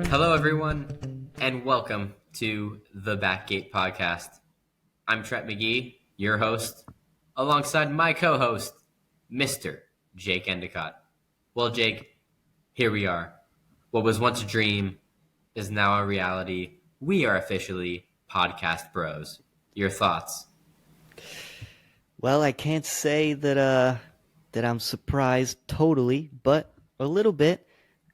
Hello, everyone, and welcome to the Backgate Podcast. I'm Trent McGee, your host, alongside my co-host, Mr. Jake Endicott. Well, Jake, here we are. What was once a dream is now a reality. We are officially podcast bros. Your thoughts? Well, I can't say that I'm surprised totally, but a little bit.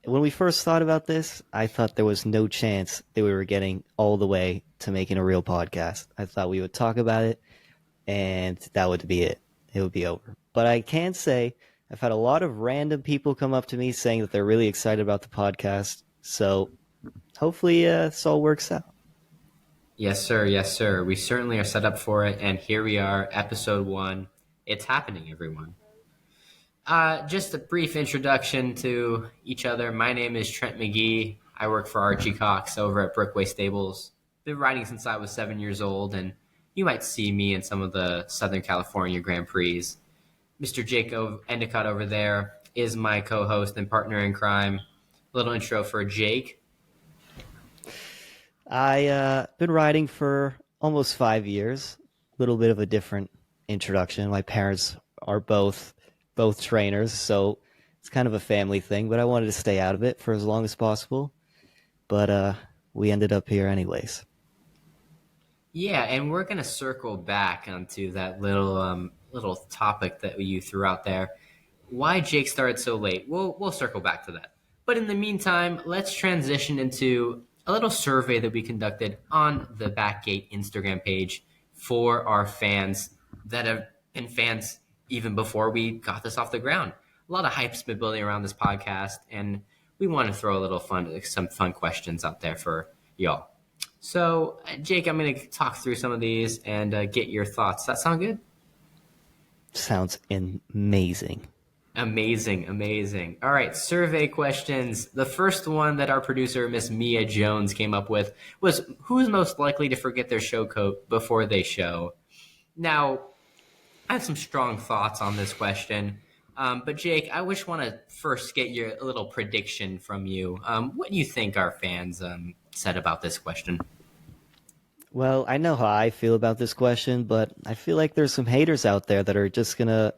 When we first thought about this, I thought there was no chance that we were getting all the way to making a real podcast. I thought we would talk about it, and that would be it. It would be over. But I can say I've had a lot of random people come up to me saying that they're really excited about the podcast. So hopefully this all works out. Yes, sir. Yes, sir. We certainly are set up for it, and here we are, episode 1. It's happening, everyone. Just a brief introduction to each other. My name is Trent McGee. I work for Archie Cox over at Brickway Stables. Been riding since I was 7 years old, and you might see me in some of the Southern California Grand Prix. Mr. Jacob Endicott over there is my co-host and partner in crime. A little intro for Jake. I been riding for almost 5 years. A little bit of a different introduction. My parents are both trainers, so it's kind of a family thing, but I wanted to stay out of it for as long as possible. But we ended up here anyways. Yeah, and we're gonna circle back onto that little topic that you threw out there. Why Jake started so late? We'll circle back to that. But in the meantime, let's transition into a little survey that we conducted on the Backgate Instagram page for our fans that have been fans even before we got this off the ground. A lot of hype's been building around this podcast, and we want to throw some fun questions out there for y'all. So, Jake, I'm going to talk through some of these and get your thoughts. Does that sound good? Sounds amazing. Amazing. All right, survey questions. The first one that our producer, Miss Mia Jones, came up with was, who's most likely to forget their show coat before they show? Now, I have some strong thoughts on this question. But Jake, I want to first get a little prediction from you. What do you think our fans said about this question? Well, I know how I feel about this question, but I feel like there's some haters out there that are just gonna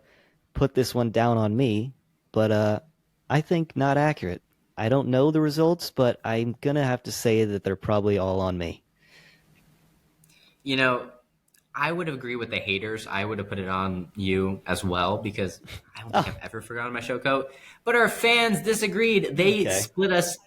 put this one down on me. But I think not accurate. I don't know the results, but I'm gonna have to say that they're probably all on me. You know, I would agree with the haters. I would have put it on you as well because I don't think I've ever forgotten my show coat. But our fans disagreed. They split us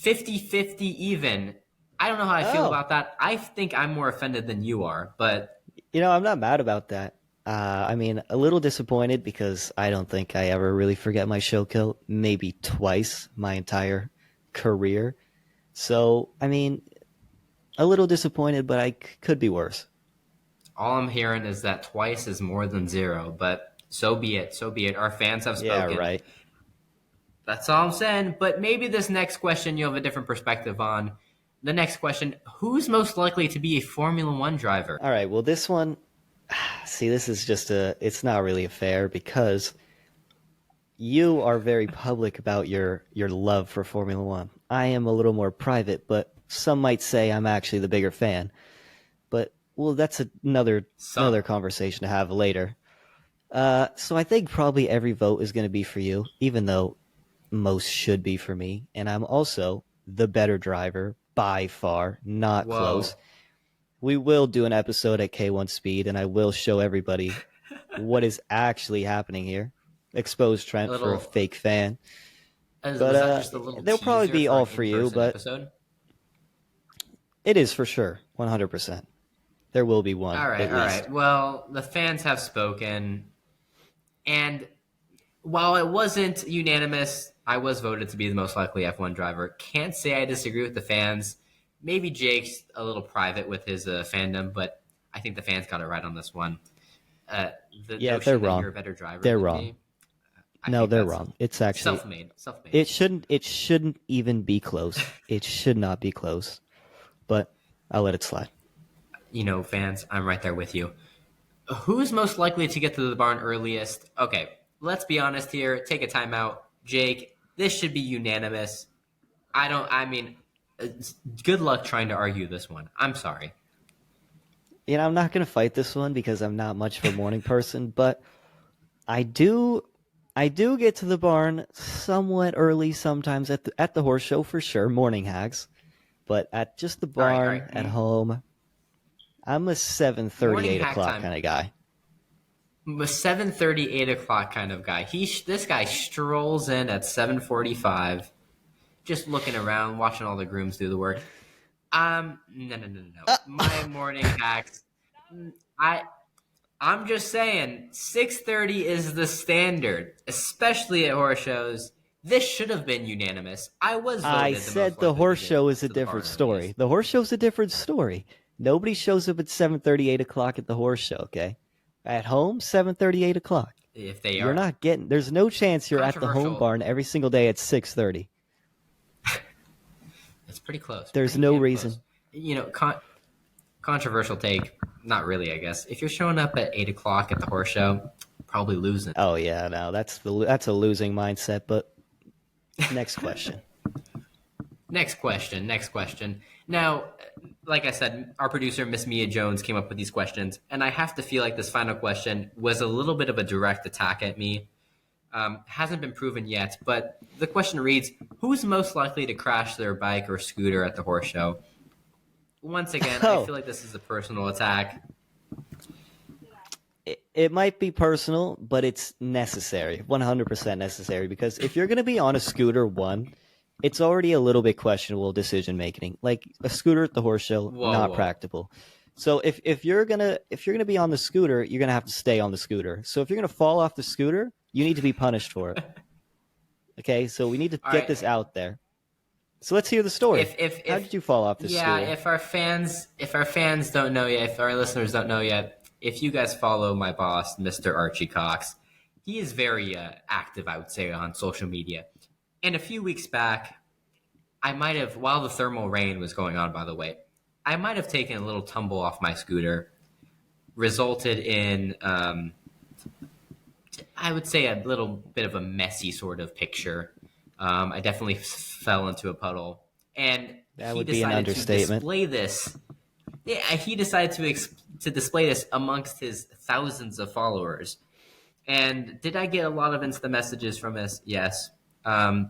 50-50 even. I don't know how I feel about that. I think I'm more offended than you are, but... I'm not mad about that. I mean, a little disappointed because I don't think I ever really forget my show coat. Maybe twice my entire career. So, I mean, a little disappointed, but I could be worse. All I'm hearing is that twice is more than 0, but so be it. Our fans have spoken. Yeah, right. That's all I'm saying. But maybe this next question you'll have a different perspective on. The next question, who's most likely to be a Formula One driver? All right, well, this one, see, this is just it's not really fair because you are very public about your love for Formula One. I am a little more private, but some might say I'm actually the bigger fan. But, well, that's another conversation to have later. So I think probably every vote is going to be for you, even though most should be for me. And I'm also the better driver by far, not close. We will do an episode at K1 Speed, and I will show everybody what is actually happening here. Expose Trent for a fake fan. But they'll probably be all for you, but episode? It is for sure, 100%. There will be one. All right. Well, the fans have spoken, and while it wasn't unanimous, I was voted to be the most likely F1 driver. Can't say I disagree with the fans. Maybe Jake's a little private with his fandom, but I think the fans got it right on this one. They're wrong. You're a better driver. They're wrong. No, they're wrong. It's actually self-made. It shouldn't even be close. It should not be close. But I'll let it slide. Fans, I'm right there with you. Who's most likely to get to the barn earliest? Okay, let's be honest here. Take a timeout. Jake, this should be unanimous. I don't, I mean, good luck trying to argue this one. I'm sorry. I'm not going to fight this one because I'm not much of a morning person, but I do I do get to the barn somewhat early sometimes at the horse show for sure, morning hags. But at just the All right. barn at home, I'm a 7:30, Morning 8 hack o'clock time. kind of guy. I'm a 7:30, 8 o'clock kind of guy. This guy strolls in at 7:45, just looking around, watching all the grooms do the work. No, no, no, no, no. My morning hacks. I I'm just saying, 6:30 is the standard, especially at horse shows. This should have been unanimous. I was I voted the most said the likely to horse get show is a to the different barn story. earliest. The horse show's a different story. Nobody shows up at 7:30, 8 o'clock at the horse show, okay? At home, 7:30, 8 o'clock. If they You're are not getting, there's no chance you're at the home controversial, barn every single day at 6:30. it's pretty close, There's pretty no damn close. reason. Controversial take. Not really, I guess. If you're showing up at 8 o'clock at the horse show, probably losing. Oh yeah, no, that's a losing mindset, but next question. Next question. Next question. Now, like I said, our producer, Miss Mia Jones, came up with these questions, and I have to feel like this final question was a little bit of a direct attack at me. Hasn't been proven yet, but the question reads: who's most likely to crash their bike or scooter at the horse show? Once again, I Oh, feel like this is a personal attack. it might be personal, but it's necessary, 100% necessary. Because if you're going to be on a scooter, one, it's already a little bit questionable decision making. Like a scooter at the horse show, Whoa, not whoa. practical. So if you're gonna be on the scooter, you're gonna have to stay on the scooter. So if you're gonna fall off the scooter, you need to be punished for it. Okay, so we need to All get right. this out there. So let's hear the story. How If did you fall off the yeah, scooter? if our fans don't know yet, if our listeners don't know yet, if you guys follow my boss, Mr. Archie Cox, he is very active, I would say, on social media. And a few weeks back, I might have, while the thermal rain was going on, by the way, I might have taken a little tumble off my scooter, resulted in, I would say, a little bit of a messy sort of picture. I definitely fell into a puddle, and That he would be an decided to understatement. display this. Yeah, he decided to display this amongst his thousands of followers. And did I get a lot of instant messages from this? Yes. A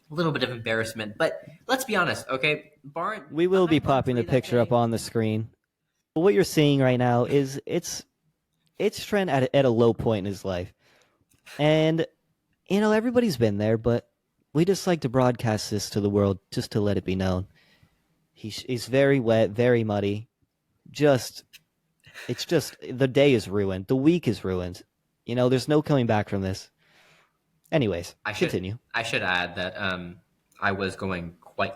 little bit of embarrassment, but let's be honest, okay? Barn We will be behind barn popping the three that picture up day. on the screen. What you're seeing right now is it's Trent at a low point in his life. And everybody's been there, but we just like to broadcast this to the world just to let it be known. He's very wet, very muddy. Just it's just the day is ruined. The week is ruined. There's no coming back from this. Anyways, I should continue. I should add that I was going quite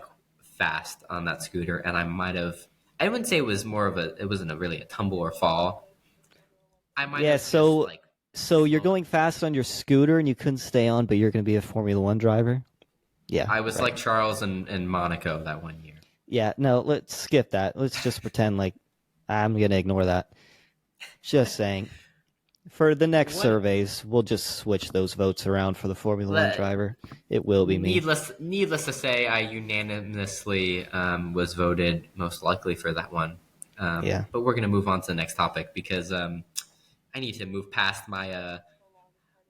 fast on that scooter, and I might have. I wouldn't say it was more of a. It wasn't really a tumble or fall. I might Yeah, have just so like so you're floated. going fast on your scooter and you couldn't stay on, but you're going to be a Formula 1 driver? Yeah, I was right. like Charles and Monaco that one year. Yeah, no, let's skip that. Let's just pretend like I'm going to ignore that. Just saying. For the next What? surveys, we'll just switch those votes around for the Formula One driver. It will be me. Needless to say, I unanimously was voted most likely for that one. Yeah. But we're gonna move on to the next topic because I need to move past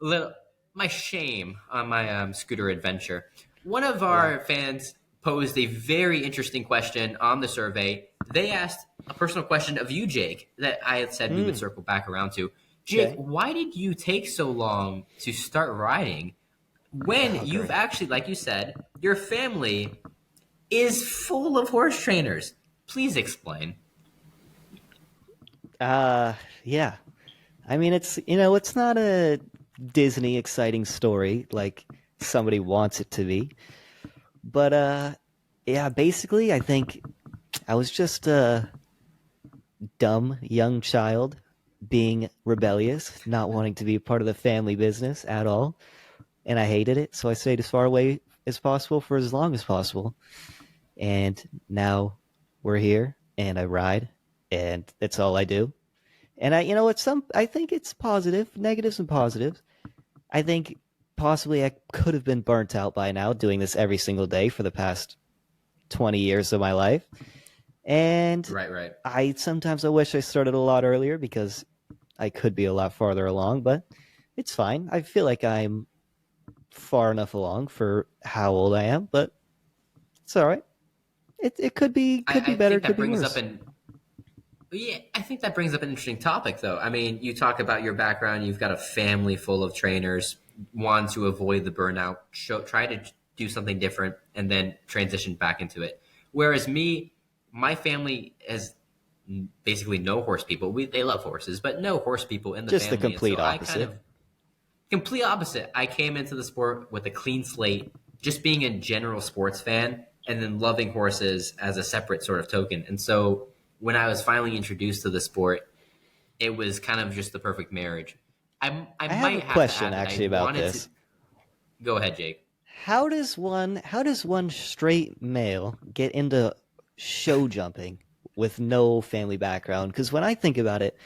little my shame on my scooter adventure. One of Yeah. our fans posed a very interesting question on the survey. They asked a personal question of you, Jake, that I had said we would Hmm. circle back around to. Jake, Okay. why did you take so long to start riding when Oh, you've great. actually, like you said, your family is full of horse trainers? Please explain. Uh, yeah. I mean, it's not a Disney exciting story like somebody wants it to be. But yeah, basically I think I was just a dumb young child being rebellious, not wanting to be a part of the family business at all, and I hated it, so I stayed as far away as possible for as long as possible. And now we're here and I ride and that's all I do. And I think it's positive, negatives and positives. I think possibly I could have been burnt out by now doing this every single day for the past 20 years of my life. And Right, right. I wish I started a lot earlier because I could be a lot farther along, but it's fine. I feel like I'm far enough along for how old I am, but it's all right. It could be I better, think could that be brings up worse. an Yeah, I think that brings up an interesting topic, though. I mean, you talk about your background. You've got a family full of trainers, want to avoid the burnout, try to do something different, and then transition back into it. Whereas me, my family has basically no horse people. They love horses, but no horse people in the Just the family, and so complete I kind opposite. of complete opposite. I came into the sport with a clean slate, just being a general sports fan, and then loving horses as a separate sort of token. And so when I was finally introduced to the sport, it was kind of just the perfect marriage. I I have a might have to question add that I actually about wanted to this. go ahead, Jake. How does one straight male get into show jumping with no family background? Because when I think about it,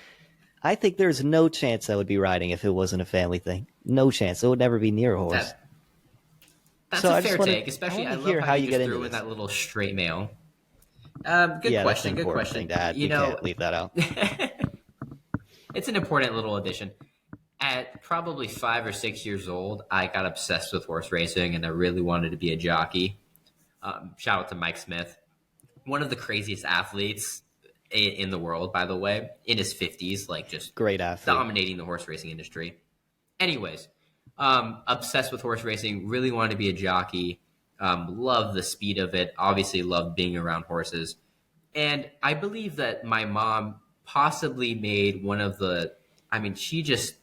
I think there's no chance I would be riding if it wasn't a family thing. No chance. It would never be near a horse. That that's So a fair take. I Especially, want I to love hear how how you you get just into threw in this. that little straight mail. Good Yeah, that's an question. Good important thing question. to add. You You know, can't leave that out. it's an important little addition. At probably 5 or 6 years old, I got obsessed with horse racing, and I really wanted to be a jockey. Shout out to Mike Smith, one of the craziest athletes in the world, by the way, in his 50s, like just Great athlete. dominating the horse racing industry. Anyways, obsessed with horse racing, really wanted to be a jockey. Love the speed of it. Obviously, loved being around horses. And I believe that my mom possibly made one of the, I mean, she just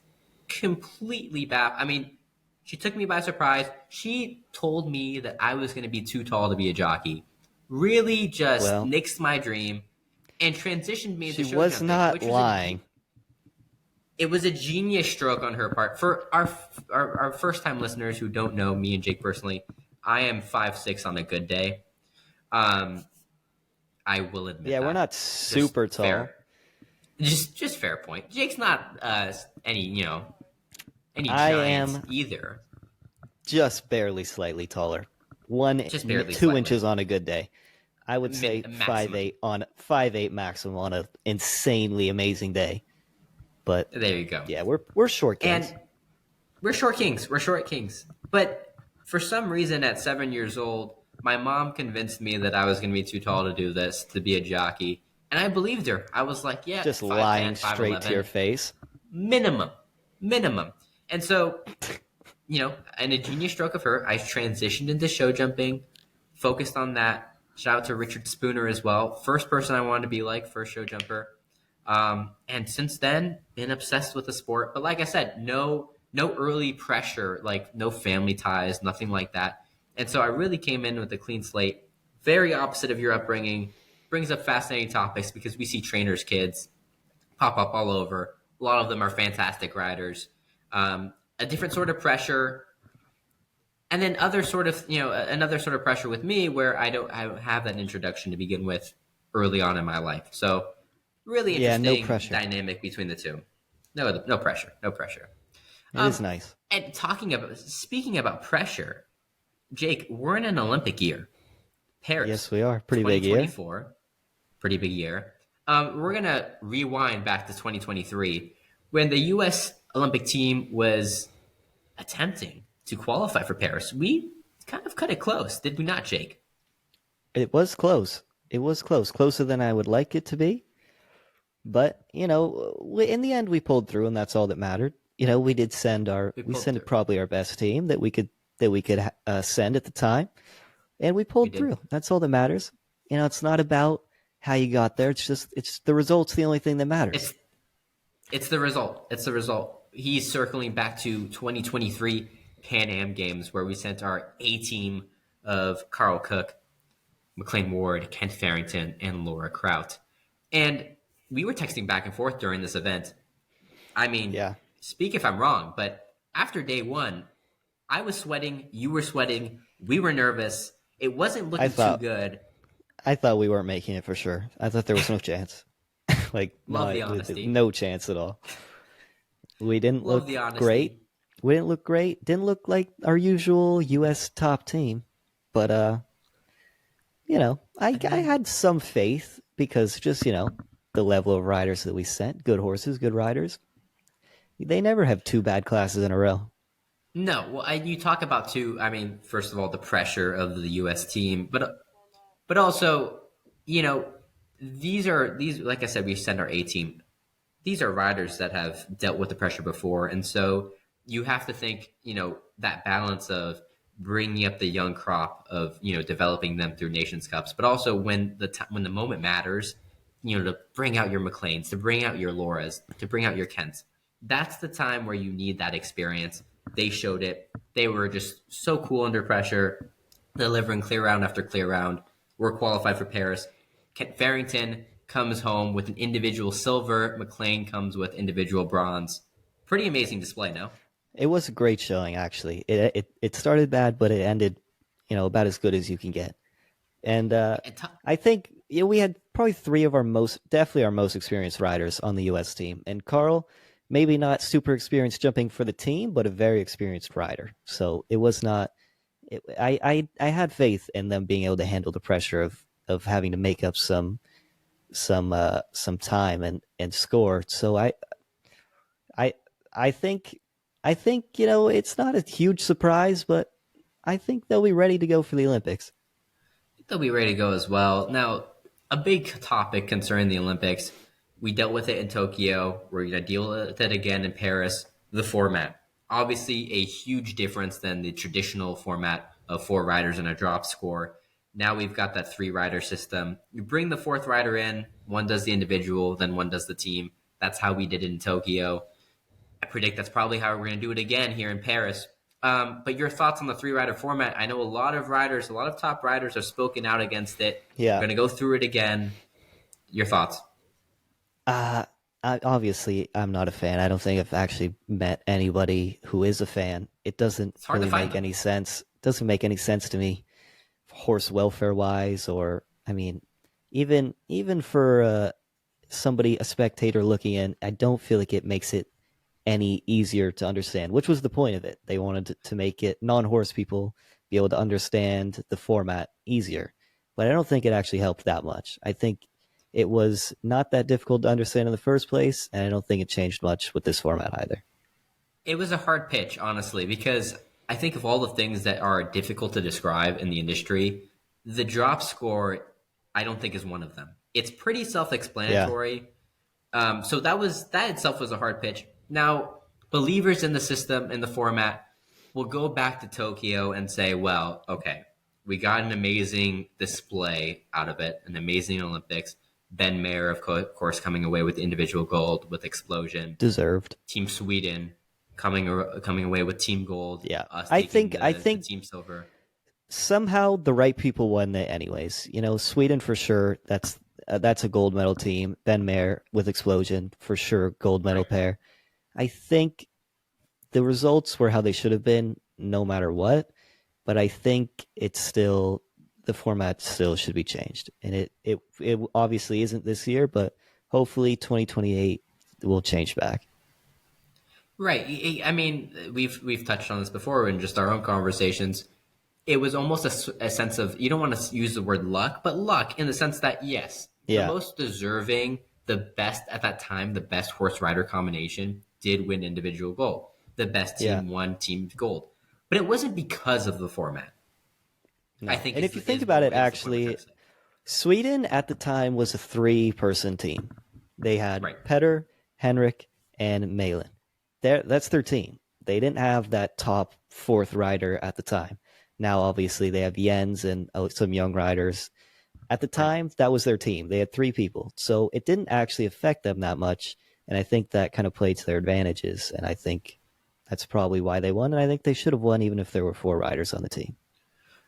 completely I mean, she took me by surprise. She told me that I was going to be too tall to be a jockey. Really just Well, nixed my dream and transitioned me into she show was jumping, not which was a lying. it was a genius stroke on her part. For our first time listeners who don't know me and Jake personally, I am 5'6" on a good day. Um, I will admit Yeah, we're that. not Just super fair. tall. Just fair point. Jake's not any any I giant am either. just barely slightly taller. Just barely, 2 inches slightly. on a good day. I would say five Maximum. eight on 5'8" maximum on an insanely amazing day. But There you go. yeah, we're short And kings. we're short kings. We're short kings. But for some reason, at 7 years old, my mom convinced me that I was going to be too tall to do this, to be a jockey. And I believed her. I was like, yeah, Just lying 5'10", straight to your 5'11", face. minimum. Minimum. And so, in a genius stroke of her, I transitioned into show jumping, focused on that. Shout out to Richard Spooner as well. First person I wanted to be like, first show jumper. And since then, been obsessed with the sport. But like I said, no early pressure, like no family ties, nothing like that. And so I really came in with a clean slate, very opposite of your upbringing. Brings up fascinating topics because we see trainers' kids pop up all over. A lot of them are fantastic riders. A different sort of pressure, and then other sort of another sort of pressure with me where I don't have that introduction to begin with early on in my life. So really Yeah, no interesting pressure. dynamic between the two. No pressure, no pressure. It is nice. And speaking about pressure, Jake, we're in an Olympic year, Yes, Paris, we are. Pretty big year. 2024, pretty big year. We're gonna rewind back to 2023 when the U.S. Olympic team was attempting to qualify for Paris. We kind of cut it close, did we not, Jake? It was close. It was close. Closer than I would like it to be. But, in the end we pulled through and that's all that mattered. We we pulled sent through. probably our best team that we could send at the time, and we We pulled did. through. That's all that matters. It's not about how you got there. It's the results the only thing that matters. It's it's the result. It's the result. He's circling back to 2023 Pan Am Games where we sent our A team of Carl Cook, McLean Ward, Kent Farrington, and Laura Kraut. And we were texting back and forth during this event. I mean, Yeah. speak if I'm wrong, but after day one, I was sweating, you were sweating, we were nervous. It wasn't I looking too thought good. I thought we weren't making it for sure. I thought there was no chance. Like, Love not the honesty. no chance at all. We didn't Love look the great. honesty. We didn't look great. Didn't look like our usual U.S. top team. But And I then had some faith because just the level of riders that we sent, good horses, good riders. They never have two bad classes in a row. no, well, you talk about too. I mean, first of all, the pressure of the U.S. team, but also, you know, these like I said, we send our A team. These are riders that have dealt with the pressure before, and so you have to think, that balance of bringing up the young crop of developing them through Nations Cups, but also when the moment matters, to bring out your McLeans, to bring out your Lauras, to bring out your Kents. That's the time where you need that experience. They showed it. They were just so cool under pressure, delivering clear round after clear round. We're qualified for Paris. Kent Farrington comes home with an individual silver. McLean comes with individual bronze. Pretty amazing display, no? It was a great showing, actually. It started bad, but it ended, about as good as you can get. And And I think we had probably three of definitely our most experienced riders on the U.S. team. And Carl, maybe not super experienced jumping for the team, but a very experienced rider. So it was not. I had faith in them being able to handle the pressure of having to make up some time and score. So I I think it's not a huge surprise, but I think they'll be ready to go for the Olympics. they'll be ready to go as well. Now, a big topic concerning the Olympics, we dealt with it in Tokyo. We're going to deal with it again in Paris. The format. Obviously, a huge difference than the traditional format of four riders and a drop score. Now we've got that three-rider system. You bring the fourth rider in, one does the individual, then one does the team. That's how we did it in Tokyo. I predict that's probably how we're going to do it again here in Paris. But your thoughts on the three-rider format? I know a lot of riders, a lot of top riders have spoken out against it. We're Yeah. going to go through it again. Your thoughts? Uh, obviously, I'm not a fan. I don't think I've actually met anybody who is a fan. It doesn't It's hard to really find make them. any sense. It doesn't make any sense to me, horse welfare wise, or I mean, even for somebody, a spectator looking in, I don't feel like it makes it any easier to understand, which was the point of it. They wanted to make it non-horse people be able to understand the format easier. But I don't think it actually helped that much. I think it was not that difficult to understand in the first place, and I don't think it changed much with this format either. It was a hard pitch, honestly, because I think of all the things that are difficult to describe in the industry, the drop score, I don't think is one of them. It's pretty Yeah, self-explanatory. So that itself was a hard pitch. Now, believers in the system in the format will go back to Tokyo and say, "Well, okay, we got an amazing display out of it, an amazing Olympics. Ben Mayer, of course, coming away with individual gold with explosion. deserved. Team Sweden coming away with team gold. Yeah, Us I taking think I the think team silver. somehow the right people won it anyways. Sweden for sure. That's a gold medal team. Ben Mayer with explosion for sure, gold medal Right. pair. I think the results were how they should have been, no matter what. But I think it's still the format still should be changed, and it obviously isn't this year, but hopefully 2028 will change back. Right. I mean, we've touched on this before in just our own conversations. It was almost a sense of you don't want to use the word luck, but luck in the sense that yes, the Yeah, most deserving, the best at that time, the best horse rider combination did win individual gold. The best yeah, team won team gold, but it wasn't because of the format. I no. think And if you think about it, is the point we're trying actually, to say. Sweden at the time was a three-person team. They had Right. Petter, Henrik, and Malin. That's their team. They didn't have that top fourth rider at the time. Now, obviously, they have Jens and some young riders. At the Right. time, that was their team. They had three people. So it didn't actually affect them that much. And I think that kind of played to their advantages. And I think that's probably why they won. And I think they should have won even if there were four riders on the team.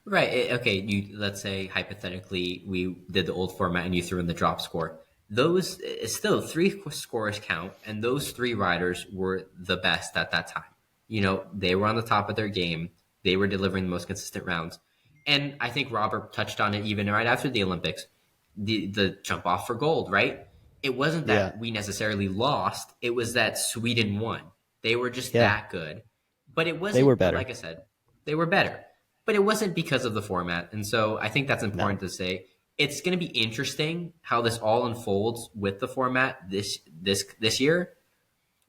Right. Okay. You let's say hypothetically we did the old format and you threw in the drop score. Those it's still three scores count, and those three riders were the best at that time. They were on the top of their game. They were delivering the most consistent rounds, and I think Robert touched on it even right after the Olympics. The jump off for gold, right? It wasn't Yeah, that we necessarily lost, it was that Sweden won. They were just yeah, that good. But it they were wasn't, better. like I said, they were better. But it wasn't because of the format. And so I think that's No, important to say. It's going to be interesting how this all unfolds with the format this year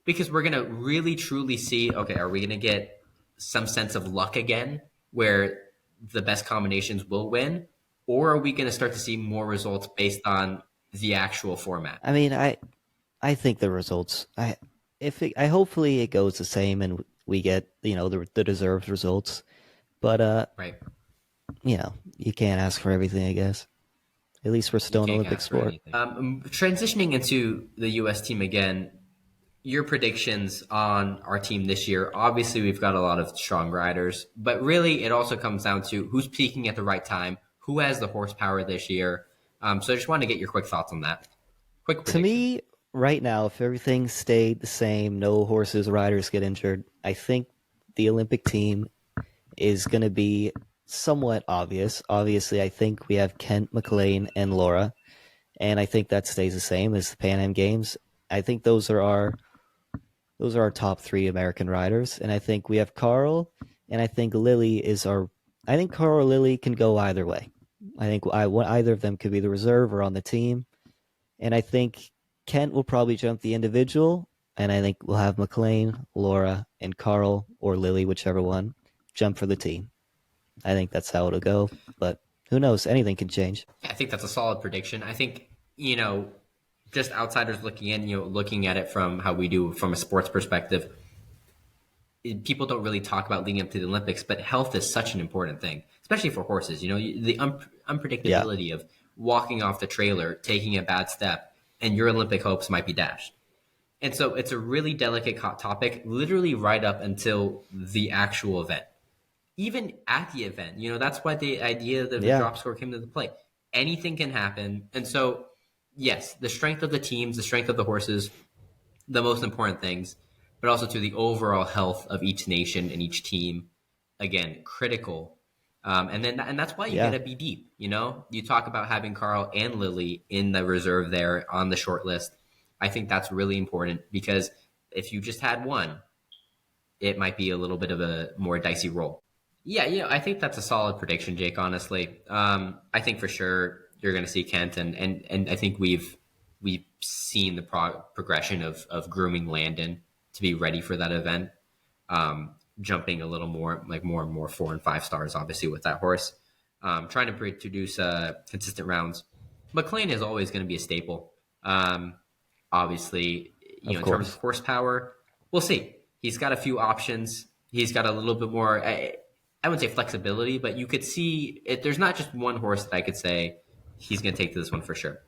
because we're going to really truly see, okay, are we going to get some sense of luck again where the best combinations will win, or are we going to start to see more results based on the actual format? I mean, I think the results. I hopefully it goes the same and we get the deserved results. But Right. you can't ask for everything, I guess. At least we're You still an can't Olympic ask for sport. anything. Transitioning into the U.S. team again, your predictions on our team this year. Obviously, we've got a lot of strong riders, but really, it also comes down to who's peaking at the right time, who has the horsepower this year. So I just wanted to get your quick thoughts on that. Quick To predictions. me, right now, if everything stayed the same, no horses, riders get injured, I think the Olympic team is going to be somewhat obvious. Obviously, I think we have Kent, McLean, and Laura, and I think that stays the same as the Pan Am Games. I think those are our top three American riders, and I think we have Carl, and I think Lily is our. I think Carl or Lily can go either way. I think either of them could be the reserve or on the team, and I think Kent will probably jump the individual, and I think we'll have McLean, Laura, and Carl or Lily, whichever one, jump for the team. I think that's how it'll go, but who knows? Anything can change. Yeah, I think that's a solid prediction. I think, just outsiders looking in, looking at it from how we do from a sports perspective, people don't really talk about leading up to the Olympics, but health is such an important thing, especially for horses. The Yeah, unpredictability of walking off the trailer, taking a bad step, and your Olympic hopes might be dashed. And so it's a really delicate topic, literally right up until the actual event. Even at the event, that's why the idea of the yeah, drop score came into play. Anything can happen. And so, yes, the strength of the teams, the strength of the horses, the most important things, but also to the overall health of each nation and each team. Again, critical. And that's why you got yeah. to be deep. You talk about having Carl and Lily in the reserve there on the short list. I think that's really important because if you just had one, it might be a little bit of a more dicey roll. Yeah, I think that's a solid prediction, Jake. Honestly, I think for sure you're going to see Kent, and I think we've seen the progression of grooming Landon to be ready for that event, jumping a little more, like more and more 4 and 5 stars, obviously with that horse, trying to produce consistent rounds. McLean is always going to be a staple. Um, Obviously, Of in terms of course. horsepower, we'll see. He's got a few options. He's got a little bit more. I wouldn't say flexibility, but you could see it. There's not just one horse that I could say he's going to take to this one for sure.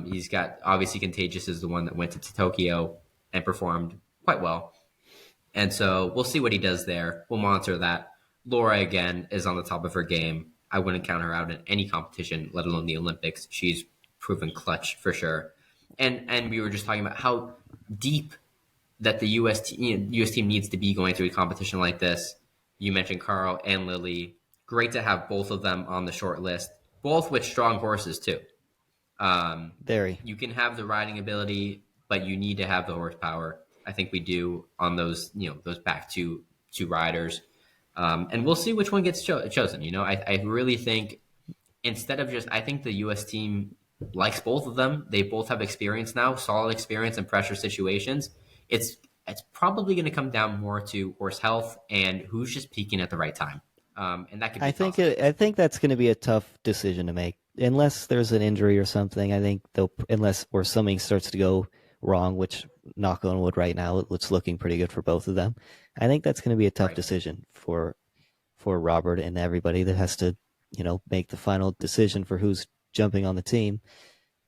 He's got obviously Contagious is the one that went to Tokyo and performed quite well, and so we'll see what he does there. We'll monitor that. Laura again is on the top of her game. I wouldn't count her out in any competition, let alone the Olympics. She's proven clutch for sure. And we were just talking about how deep that the U.S. team needs to be going through a competition like this. You mentioned Carl and Lily. Great to have both of them on the short list, both with strong horses too. Um, Very. you can have the riding ability, but you need to have the horsepower. I think we do on those, those back two riders, and we'll see which one gets chosen. I really think instead of just, I think the U.S. team likes both of them. They both have experience now, solid experience in pressure situations. It's probably going to come down more to horse health and who's just peaking at the right time, and that could be a toss up. I think that's going to be a tough decision to make unless there's an injury or something. I think they'll unless or something starts to go wrong, which knock on wood right now it's looking pretty good for both of them. I think that's going to be a tough Right. decision for Robert and everybody that has to make the final decision for who's jumping on the team.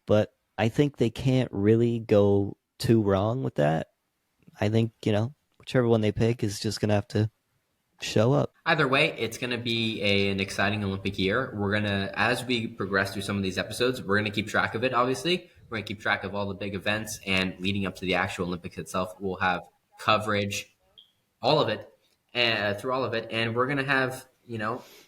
But I think they can't really go too wrong with that. I think whichever one they pick is just going to have to show up. Either way, it's going to be an exciting Olympic year. We're going to, as we progress through some of these episodes, we're going to keep track of it, obviously. We're going to keep track of all the big events, and leading up to the actual Olympics itself, we'll have coverage, all of it, through all of it. And we're going to have,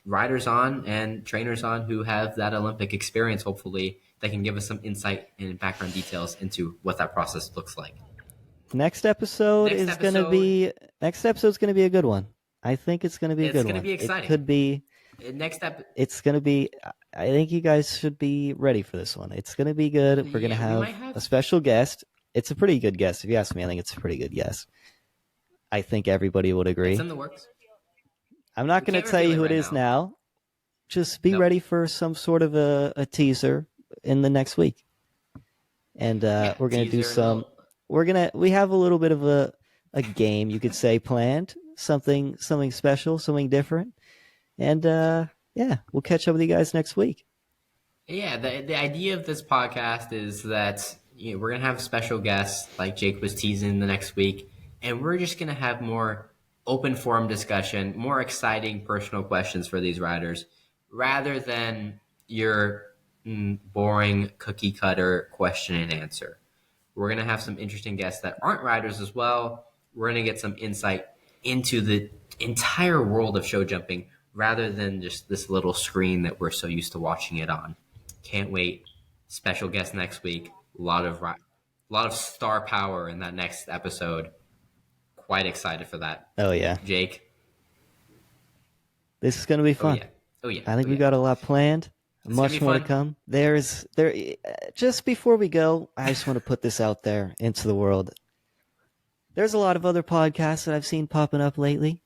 riders on and trainers on who have that Olympic experience, hopefully, that can give us some insight and background details into what that process looks like. Next episode Next is gonna episode, be next episode's gonna be a good one. I think it's gonna be a it's good going to one. be It exciting. could be. Next up, It's gonna be. I think you guys should be ready for this one. It's gonna be good. We're gonna yeah, we might have have. a special guest. It's a pretty good guest, if you ask me. I think it's a pretty good guest. I think everybody would It's agree. in the works. I'm not We gonna can't tell reveal you it who it right is now. now. Just be Nope. ready for some sort of a teaser in the next week, and Yeah, we're gonna do teaser, some. little. We have a little bit of a game, you could say, planned. Something special, something different, and yeah, we'll catch up with you guys next week. Yeah, the idea of this podcast is that we're gonna have special guests like Jake was teasing the next week, and we're just gonna have more open forum discussion, more exciting personal questions for these riders, rather than your boring cookie cutter question and answer. We're gonna have some interesting guests that aren't riders as well. We're gonna get some insight into the entire world of show jumping rather than just this little screen that we're so used to watching it on. Can't wait. Special guest next week. A lot of star power in that next episode. Quite excited for that. Oh yeah, Jake. this is gonna be Oh fun. yeah. Oh yeah. I think Oh we yeah. got a lot planned. It's gonna be Much more to fun. come. There. Just before we go, I just want to put this out there into the world. There's a lot of other podcasts that I've seen popping up lately.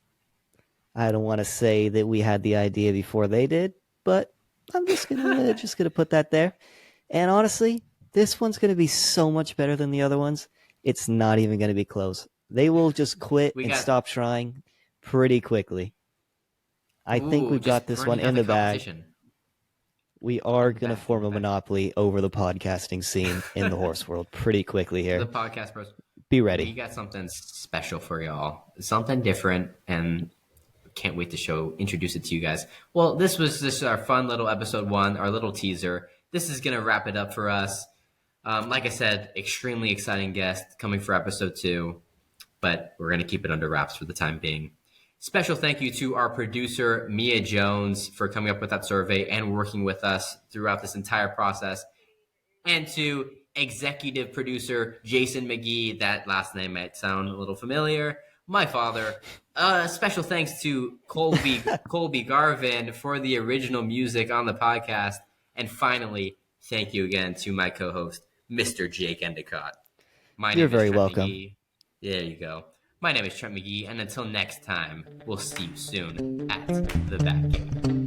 I don't want to say that we had the idea before they did, but I'm just gonna put that there. And honestly, this one's gonna be so much better than the other ones. It's not even gonna be close. They will just quit We and got stop trying pretty quickly. I think we've got just this one burning out in the the bag. competition. We In are the going to bag, in form the a bag. monopoly over the podcasting scene in the horse world pretty quickly The here. podcast pros. Be We ready. got something special for y'all. Something different, and can't wait to introduce it to you guys. Well, this was just our fun little episode one, our little teaser. This is gonna wrap it up for us. Like I said, extremely exciting guest coming for episode two, but we're gonna keep it under wraps for the time being. Special thank you to our producer Mia Jones for coming up with that survey and working with us throughout this entire process, and to executive producer Jason McGee. That last name might sound a little familiar. My father. Special thanks to Colby Garvin for the original music on the podcast, and finally, thank you again to my co-host, Mr. Jake Endicott. My You're name is very Trent welcome. McGee. There you go. My name is Trent McGee, and until next time, we'll see you soon at the back gate.